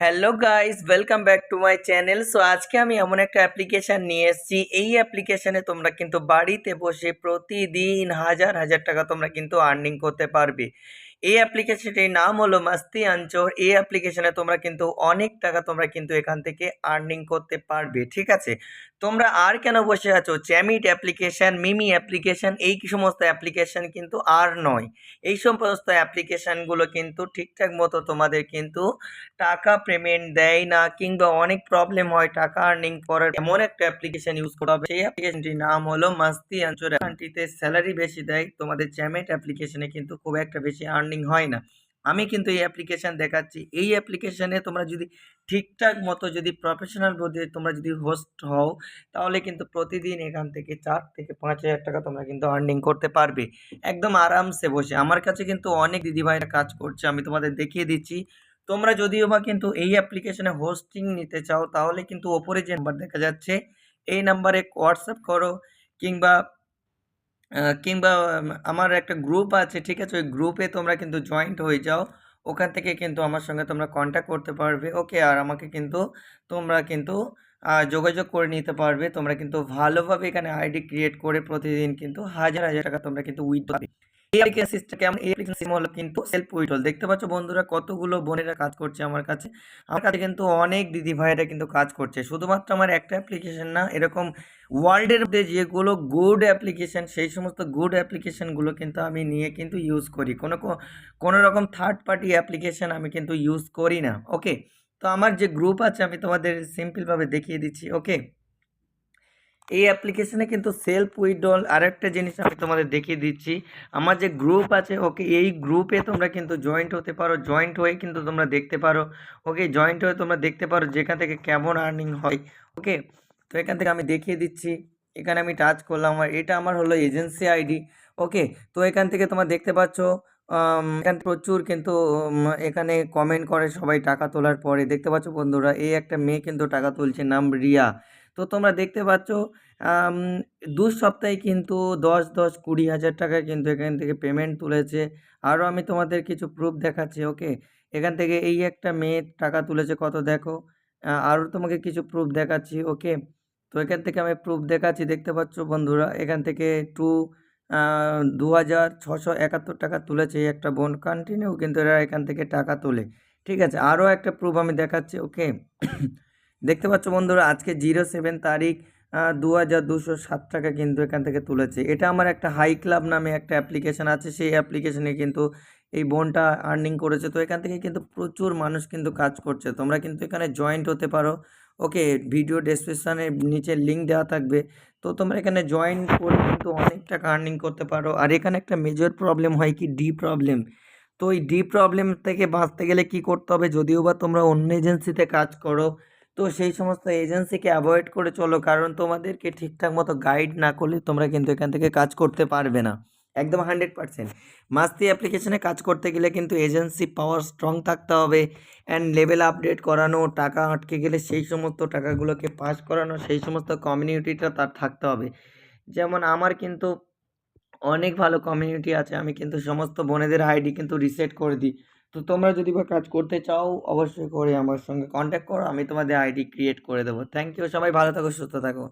Hello guys, welcome back to my channel. So আজকে আমি এমন একটা অ্যাপ্লিকেশন নিয়ে এসেছি। এই অ্যাপ্লিকেশনে তোমরা কিন্তু বাড়িতে বসে প্রতিদিন হাজার হাজার টাকা তোমরা কিন্তু আর্নিং করতে পারবে। এই অ্যাপ্লিকেশনটির নাম হলো মাস্তি আনচোর। এই অ্যাপ্লিকেশনে তোমরা কিন্তু অনেক টাকা তোমরা কিন্তু এখান থেকে আর্নিং করতে পারবে। ঠিক আছে, তোমরা আর কেন বসে আছো? জ্যামিট অ্যাপ্লিকেশন, মিমি অ্যাপ্লিকেশন, এই সমস্ত অ্যাপ্লিকেশন কিন্তু আর নয়। এই সমস্ত অ্যাপ্লিকেশনগুলো কিন্তু ঠিকঠাক মতো তোমাদের কিন্তু টাকা পেমেন্ট দেয় না, কিংবা অনেক প্রবলেম হয় টাকা আর্নিং করার। এমন একটা অ্যাপ্লিকেশন ইউজ করা হবে, সেই অ্যাপ্লিকেশনটির নাম হলো মাস্তি আনচোর। অ্যাপ্লিকেশনটিতে স্যালারি বেশি দেয়, তোমাদের জ্যামেট অ্যাপ্লিকেশনে কিন্তু খুব একটা বেশি আর্নিং হয় না। আমি কিন্তু এই অ্যাপ্লিকেশন দেখাচ্ছি। এই অ্যাপ্লিকেশনে তোমরা যদি ঠিকঠাক মতো যদি প্রফেশনাল বোধে তোমরা যদি হোস্ট হও, তাহলে কিন্তু প্রতিদিন এখান থেকে 4 থেকে 5 হাজার টাকা তোমরা কিন্তু আর্নিং করতে পারবে একদম আরামসে বসে। আমার কাছে কিন্তু অনেক দিদিভাইরা কাজ করছে, আমি তোমাদের দেখিয়ে দিচ্ছি। তোমরা যদিও বা কিন্তু এই অ্যাপ্লিকেশনে হোস্টিং নিতে চাও, তাহলে কিন্তু ওপরে যে নাম্বার দেখা যাচ্ছে এই নাম্বারে হোয়াটসঅ্যাপ করো, কিংবা কিংবা আমার একটা গ্রুপ আছে, ঠিক আছে, ওই গ্রুপে তোমরা কিন্তু জয়েন্ট হয়ে যাও। ওখান থেকে কিন্তু আমার সঙ্গে তোমরা কন্ট্যাক্ট করতে পারবে। ওকে, আর আমাকে কিন্তু তোমরা কিন্তু যোগাযোগ করে নিতে পারবে। তোমরা কিন্তু ভালোভাবে এখানে আইডি ক্রিয়েট করে প্রতিদিন কিন্তু হাজার হাজার টাকা তোমরা কিন্তু উইথড্র পাবে। এই অ্যাপ্লিকেশন সিস্টেম কেমন? এই অ্যাপ্লিকেশন সিস্টেম হলো কিন্তু সেলফ উইথড্রল। দেখতে পাচ্ছ বন্ধুরা, কতগুলো বোনেরা কাজ করছে আমার কাছে। আমার কাছে কিন্তু অনেক দিদি ভাইরা কিন্তু কাজ করছে। শুধুমাত্র আমার একটা অ্যাপ্লিকেশন না, এরকম ওয়ার্ল্ডের মধ্যে যেগুলো গুড অ্যাপ্লিকেশন, সেই সমস্ত গুড অ্যাপ্লিকেশনগুলো কিন্তু আমি নিয়ে কিন্তু ইউজ করি। কোনো রকম থার্ড পার্টি অ্যাপ্লিকেশন আমি কিন্তু ইউজ করি না। ওকে, তো আমার যে গ্রুপ আছে আমি তোমাদের সিম্পলভাবে দেখিয়ে দিচ্ছি। ওকে, এই অ্যাপ্লিকেশনে কিন্তু সেলফ উইথড্রল, আরেকটা জিনিস আমি তোমাদের দেখিয়ে দিচ্ছি। আমার যে গ্রুপ আছে, ওকে, এই গ্রুপে তোমরা কিন্তু জয়েন্ট হতে পারো। জয়েন্ট হয়ে কিন্তু তোমরা দেখতে পারো। ওকে, জয়েন্ট হয়ে তোমরা দেখতে পারো যেখান থেকে কেমন আর্নিং হয়। ওকে, তো এখান থেকে আমি দেখিয়ে দিচ্ছি। এখানে আমি টাচ করলাম, এটা আমার হলো এজেন্সি আইডি। ওকে, তো এখান থেকে তোমরা দেখতে পাচ্ছ এখানে প্রচুর কিন্তু এখানে কমেন্ট করে সবাই টাকা তোলার পরে। দেখতে পাচ্ছ বন্ধুরা, এই একটা মেয়ে কিন্তু টাকা তুলছে, নাম রিয়া। তো তোমরা দেখতে পাচ্ছ ২ সপ্তাহে কিন্তু ১০, ১০, ২০ হাজার টাকা কিন্তু এখান থেকে পেমেন্ট তুলেছে। আরও আমি তোমাদের কিছু প্রুফ দেখাচ্ছি। ওকে, এখান থেকে এই একটা মেয়ে টাকা তুলেছে কত দেখো। আরও তোমাকে কিছু প্রুফ দেখাচ্ছি। ওকে, তো এখান থেকে আমি প্রুফ দেখাচ্ছি। দেখতে পাচ্ছ বন্ধুরা, এখান থেকে ২,৬৭১ টাকা তুলেছে এই একটা বোন। কন্টিনিউ কিন্তু এরা এখান থেকে টাকা তোলে। ঠিক আছে, আরও একটা প্রুফ আমি দেখাচ্ছি। ওকে, দেখতে পাচ্ছ বন্ধুরা, আজকে 07 তারিখ ২,২০৭ টাকা কিন্তু এখান থেকে তুলেছে। এটা আমার একটা হাই ক্লাব নামে একটা অ্যাপ্লিকেশন আছে, সেই অ্যাপ্লিকেশনে কিন্তু এই বোনটা আর্নিং করেছে। তো এখান থেকে কিন্তু প্রচুর মানুষ কিন্তু কাজ করছে। তোমরা কিন্তু এখানে জয়েন্ট হতে পারো। ওকে, ভিডিও ডেসক্রিপশানে নিচে লিঙ্ক দেওয়া থাকবে। তো তোমরা এখানে জয়েন করে কিন্তু অনেক টাকা আর্নিং করতে পারো। আর এখানে একটা মেজর প্রবলেম হয় কি, ডি প্রবলেম। তো এই ডি প্রবলেম থেকে বাঁচতে গেলে কি করতে হবে? যদিও বা তোমরা অন্য এজেন্সিতে কাজ করো, তো সেই সমস্ত এজেন্সিকে অ্যাভয়েড করে চলো, কারণ তোমাদেরকে ঠিকঠাক মতো গাইড না করলে তোমরা কিন্তু এখান থেকে কাজ করতে পারবে না একদম 100%। মাস্তি অ্যাপ্লিকেশনে কাজ করতে গেলে কিন্তু এজেন্সি পাওয়ার স্ট্রং থাকতে হবে, অ্যান্ড লেভেল আপডেট করানো, টাকা আটকে গেলে সেই সমস্ত টাকাগুলোকে পাস করানো, সেই সমস্ত কমিউনিটিটা তার থাকতে হবে। যেমন আমার কিন্তু অনেক ভালো কমিউনিটি আছে, আমি কিন্তু সমস্ত বোনেদের আইডি কিন্তু রিসেট করে দিই। তো তোমরা যদি বা কাজ করতে চাও, অবশ্যই করে আমার সঙ্গে কন্ট্যাক্ট করো, আমি তোমাদের আইডি ক্রিয়েট করে দেবো। থ্যাংক ইউ, সবাই ভালো থাকো, সুস্থ থাকো।